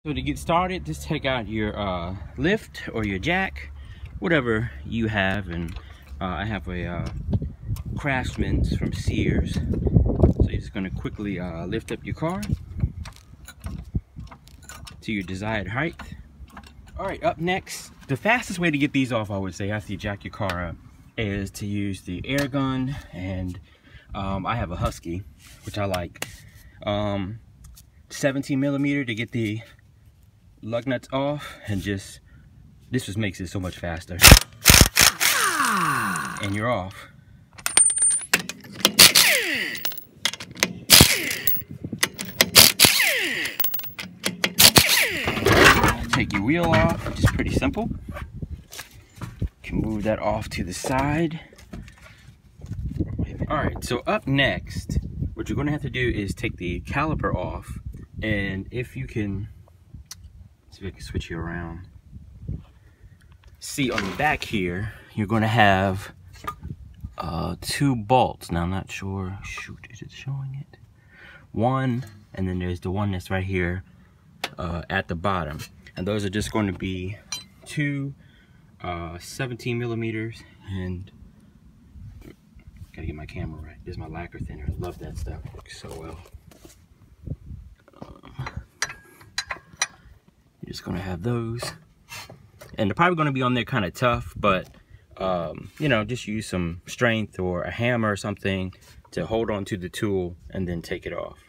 So to get started, just take out your lift or your jack, whatever you have, and I have a Craftsman's from Sears. So you're just going to quickly lift up your car to your desired height. Alright, up next, the fastest way to get these off, I would say, after you jack your car up, is to use the air gun. And I have a Husky, which I like. 17mm to get the lug nuts off, and this just makes it so much faster. And you're off. Take your wheel off, which is pretty simple. You can move that off to the side. Alright, so up next, what you're going to have to do is take the caliper off, and if you can, see if I can switch you around. See, on the back here, you're going to have 2 bolts. Now I'm not sure, shoot, is it showing it? One, and then there's the one that's right here at the bottom. And those are just going to be 2 17mm, and gotta get my camera right. This is my lacquer thinner. I love that stuff. It works so well. You're just gonna have those, and they're probably gonna be on there kind of tough, but you know, just use some strength or a hammer or something to hold on to the tool and then take it off.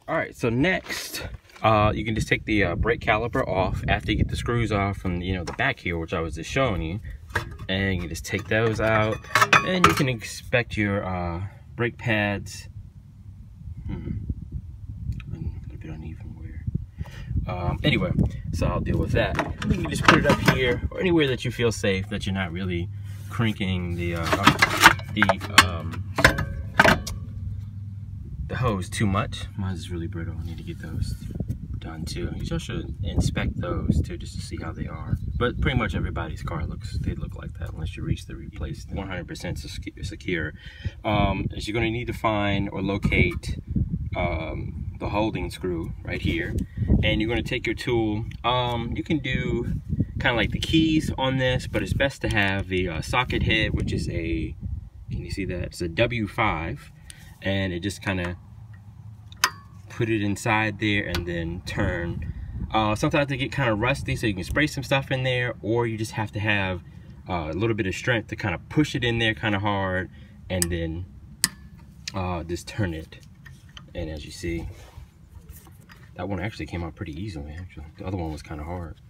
All right, so next, you can just take the brake caliper off after you get the screws off from, you know, the back here, which I was just showing you. And you just take those out, and you can inspect your brake pads. A little bit uneven wear. Anyway, so I'll deal with that. You can just put it up here or anywhere that you feel safe, that you're not really cranking the hose too much. Mine is really brittle. I need to get those done too. You just should inspect those too, just to see how they are. But pretty much everybody's car they look like that unless you reach the replace 100% secure. Is you're going to need to find or locate the holding screw right here, and you're going to take your tool. You can do kind of like the keys on this, but it's best to have the socket head, which is a, can you see that? It's a W5, and it just kind of put it inside there and then turn. Sometimes they get kind of rusty, so you can spray some stuff in there, or you just have to have a little bit of strength to kind of push it in there kind of hard, and then just turn it. And as you see, that one actually came out pretty easily. Actually, the other one was kind of hard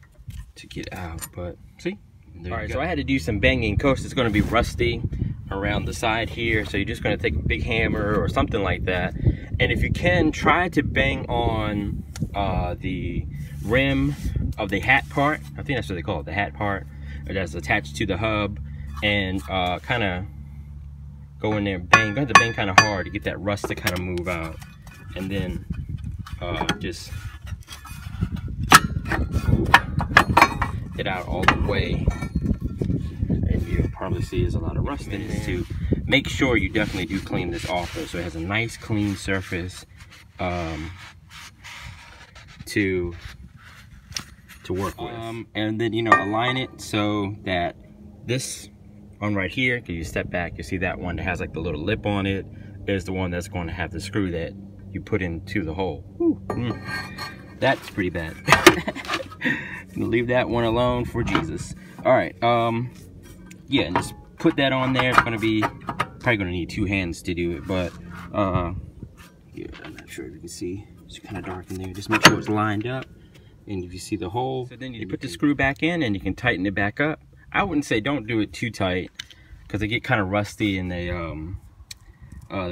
to get out, but see. All right, so I had to do some banging. Of course, it's going to be rusty around the side here, so you're just going to take a big hammer or something like that. And if you can, try to bang on the rim of the hat part. I think that's what they call it, the hat part that's attached to the hub, and kind of go in there and bang. You have to bang kind of hard to get that rust to kind of move out, and then just get out all the way. And you'll probably see there's a lot of rust in this too. Make sure you definitely do clean this off though, so it has a nice clean surface to work with. And then, you know, align it so that this one right here, because you step back, you see that one that has like the little lip on it is the one that's going to have the screw that you put into the hole. That's pretty bad. Leave that one alone for Jesus. All right, yeah, and just put that on there. It's going to be probably going to need 2 hands to do it, but yeah, I'm not sure if you can see. It's kind of dark in there. Just make sure it's lined up, and if you see the hole, so then you put the screw back in, and you can tighten it back up. I wouldn't say don't do it too tight, because they get kind of rusty, and they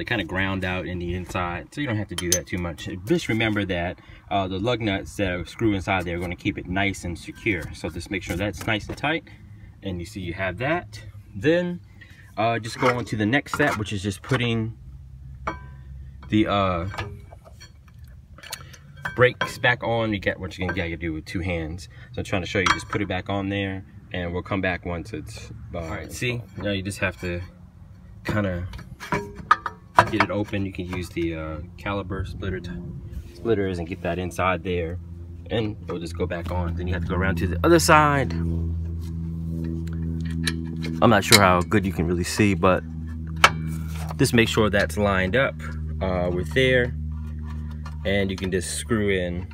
kind of ground out in the inside, so you don't have to do that too much. Just remember that the lug nuts that screw inside there are going to keep it nice and secure, so just make sure that's nice and tight. And you see you have that. Then just go on to the next step, which is just putting the brakes back on. You get what you can get, you do with 2 hands. So I'm trying to show you, just put it back on there, and we'll come back once it's all right. See, now you just have to kind of get it open. You can use the caliper splitters and get that inside there, and it'll just go back on. Then you have to go around to the other side. I'm not sure how good you can really see, but just make sure that's lined up with there, and you can just screw in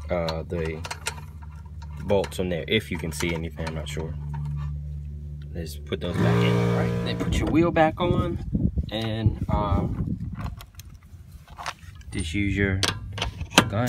the bolts on there if you can see anything. I'm not sure. Just put those back in. All right, then put your wheel back on, and just use your gun.